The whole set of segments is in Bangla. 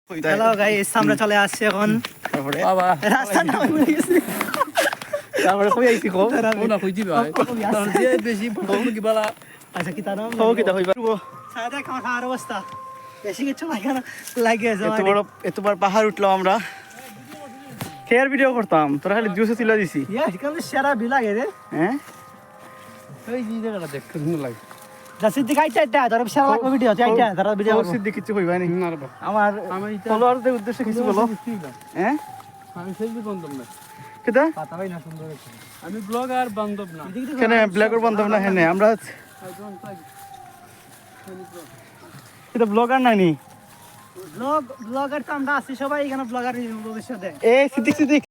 হ্যালো গাইস, আমরা চলে আসছি এখন তারপরে রাস্তার নামে ভুলে গেছি। তারপরে কই আইছি কো না কইছি ভাই তার যে বেশি বলবো কি বলা আচ্ছা কি তার নাম কো কি তা হইবা সাদা খাওয়ার অবস্থা বেশি কিছু লাগে এত বড় পাহাড় উঠলাম আমরা কেয়ার ভিডিও করতাম তোরা খালি জুসে তুলা দিছি সেরা বিলাগে রে হ্যাঁ এই জায়গাটা দেখতে সুন্দর লাগে সিদ্দিক আইটা ধর সেরা লাগবে ভিডিও চাইটা ধর ভিডিও তোর সিদ্ধি কিছু হইবা নি না রে বাবা আমার আমি এটা ফলোয়ারদের উদ্দেশ্যে কিছু বলো হ্যাঁ আমি ফেসবুক বান্ধব না কিতা পাতা ভাই না সুন্দর আমি ব্লগার বান্ধব না কেন ব্লগার বান্ধব না হেনে আমরা এটা ব্লগার নাইনি ব্লগার তো আমরা আছি সবাই এখানে ব্লগার ভবিষ্যতে এ সিদ্দিক সিদ্দিক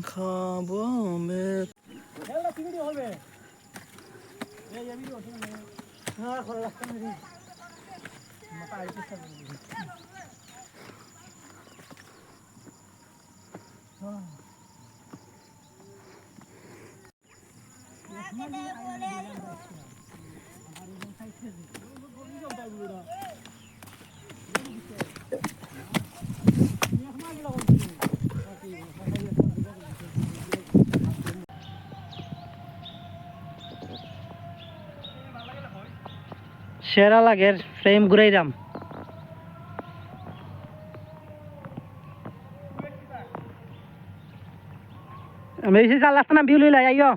খাবো মে হেলা কি ভিডিও হবে এই ভিডিও হ্যাঁ করে রাখতে না মাথা আইতে হবে সেরা লাগে ফ্রেম ঘুরাইরাম আমি এসে চাল আসতে না বিউলি লাই আইও